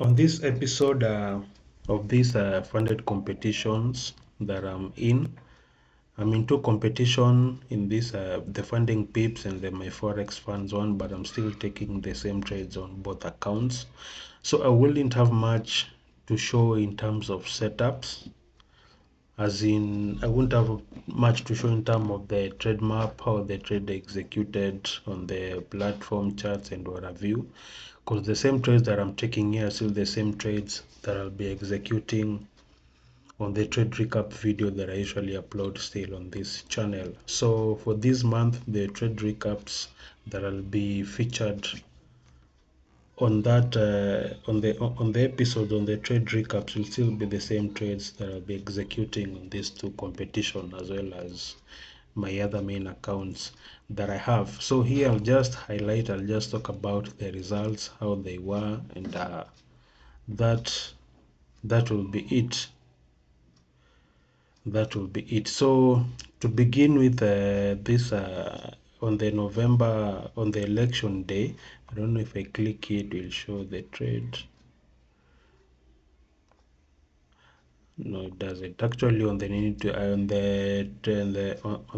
On this episode of these funded competitions that I'm in two competition in this the funding pips and the my forex funds one, but I'm still taking the same trades on both accounts. So I wouldn't have much to show in terms of setups, as in I wouldn't have much to show in terms of the trade map, how the trade executed on the platform charts and what have you, because the same trades that I'm taking here are still the same trades that I'll be executing on the trade recap video that I usually upload still on this channel. So for this month, the trade recaps that I'll be featured on that on the episode on the trade recaps will still be the same trades that I'll be executing on these two competition, as well as my other main accounts that I have. So here I'll just talk about the results, how they were, and that will be it. That will be it. So to begin with, this on the election day, I don't know if I click it will show the trade. No, it doesn't. Actually, on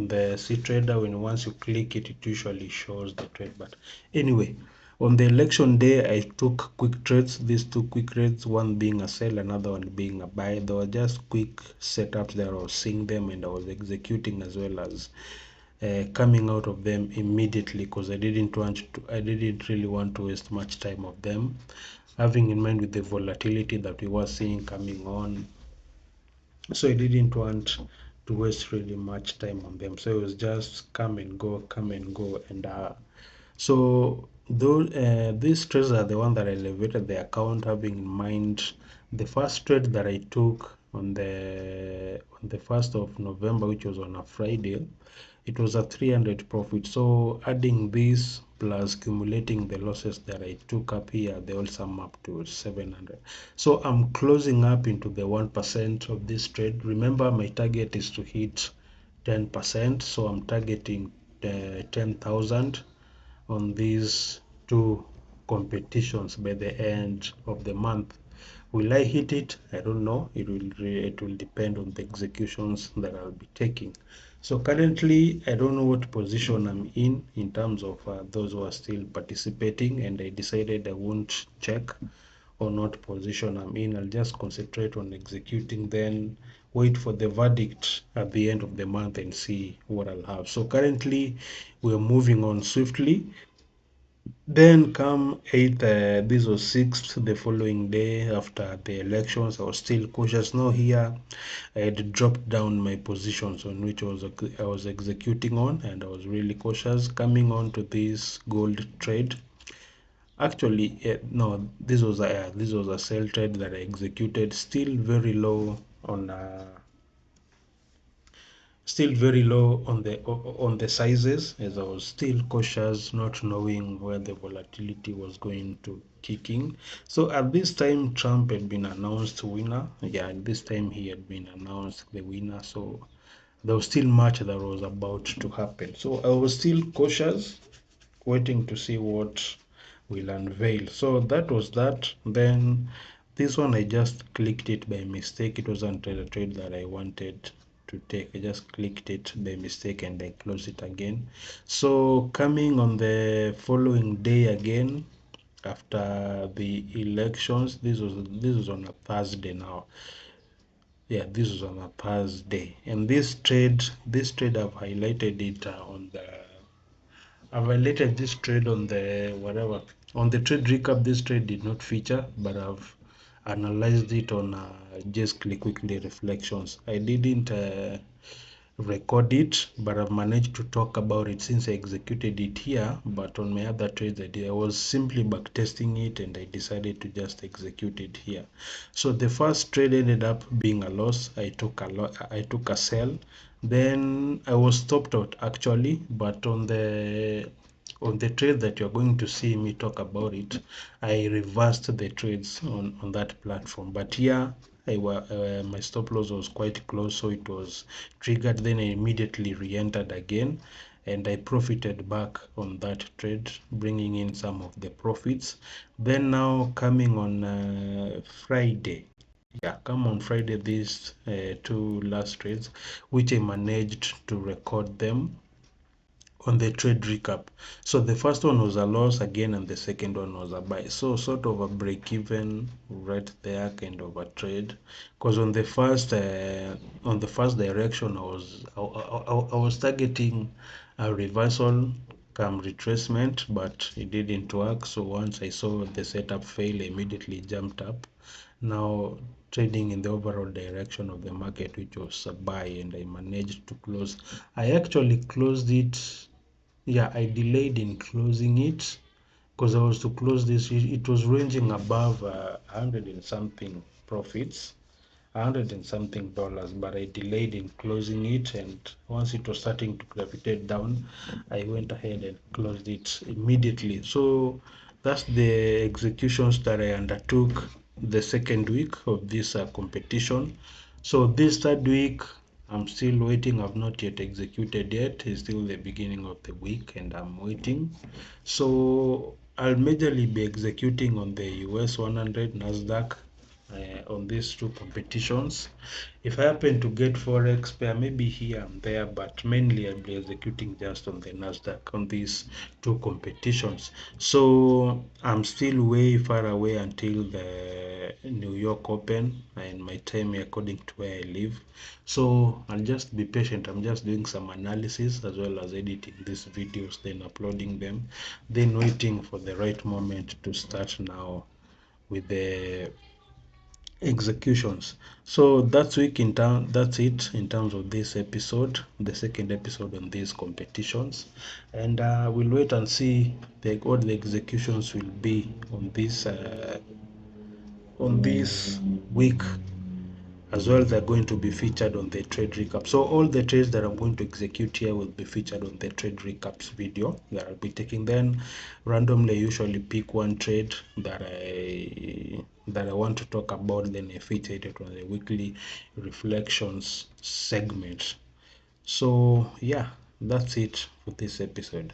the C trader, when once you click it, it usually shows the trade. But anyway, on the election day, I took quick trades. These two quick trades, one being a sell, another one being a buy. They were just quick setups that I was seeing them and I was executing, as well as coming out of them immediately, because I didn't really want to waste much time of them, having in mind with the volatility that we were seeing coming on. So I didn't want to waste really much time on them. So it was just come and go, and so these trades are the one that elevated the account, having in mind the first trade that I took on the 1st of November, which was on a Friday. It was a 300 profit. So adding this plus accumulating the losses that I took up here, they all sum up to 700. So I'm closing up into the 1% of this trade. Remember, my target is to hit 10%. So I'm targeting 10,000 on these two competitions by the end of the month. Will I hit it? I don't know. It will depend on the executions that I'll be taking. So currently, I don't know what position I'm in terms of those who are still participating, and I decided I won't check on what position I'm in. I'll just concentrate on executing, then wait for the verdict at the end of the month and see what I'll have. So currently, we're moving on swiftly. Then come 8th, this was 6th, the following day after the elections. I was still cautious. Now here, I had dropped down my positions on which I was executing on, and I was really cautious coming on to this gold trade. Actually, no, this was a sell trade that I executed, still very low on on the sizes, as I was still cautious, not knowing where the volatility was going to kick in. So at this time, Trump had been announced winner. Yeah, at this time he had been announced the winner. So there was still much that was about to happen. So I was still cautious, waiting to see what will unveil. So that was that. Then this one, I just clicked it by mistake. It wasn't a trade that I wanted to take. I just clicked it by mistake and I closed it again. So coming on the following day again, after the elections, this was on a Thursday now. Yeah, this was on a Thursday, and this trade I've highlighted it I've highlighted this trade on the whatever on the trade recap. This trade did not feature, but I've analyzed it on just click quickly reflections. I didn't record it, but I've managed to talk about it since I executed it here. But on my other trades I was simply back testing it, and I decided to just execute it here. So the first trade ended up being a loss. I took a sell, then I was stopped out actually, but on the trade that you're going to see me talk about it, I reversed the trades on that platform. But here my stop loss was quite close, so it was triggered. Then I immediately re-entered again, and I profited back on that trade, bringing in some of the profits. Then now coming on Friday, come on Friday, these two last trades, which I managed to record them on the trade recap. So the first one was a loss again, and the second one was a buy. So sort of a break even right there, kind of a trade. Because on the first direction, I was targeting a reversal come retracement, but it didn't work. So once I saw the setup fail, I immediately jumped up. Now trading in the overall direction of the market, which was a buy, and I managed to close. I actually closed it. Yeah, I delayed in closing it because I was to close this. It was ranging above 100 and something profits, 100 and something dollars, but I delayed in closing it. And once it was starting to gravitate down, I went ahead and closed it immediately. So that's the executions that I undertook the second week of this competition. So this third week, I'm still waiting. I've not yet executed yet. It's still the beginning of the week and I'm waiting. So I'll majorly be executing on the US 100, NASDAQ, on these two competitions. If I happen to get forex pair, maybe here and there, but mainly I'll be executing just on the NASDAQ on these two competitions. So I'm still way far away until the New York Open and my time according to where I live. So I'll just be patient. I'm just doing some analysis as well as editing these videos, then uploading them, then waiting for the right moment to start now with the executions. So that's it in terms of this episode, the second episode on these competitions, and we'll wait and see what the executions will be on this week as well. They're going to be featured on the trade recap. So all the trades that I'm going to execute here will be featured on the trade recaps video that I'll be taking. Then randomly I usually pick one trade that I want to talk about, then I feature it on the weekly reflections segment. So yeah, that's it for this episode.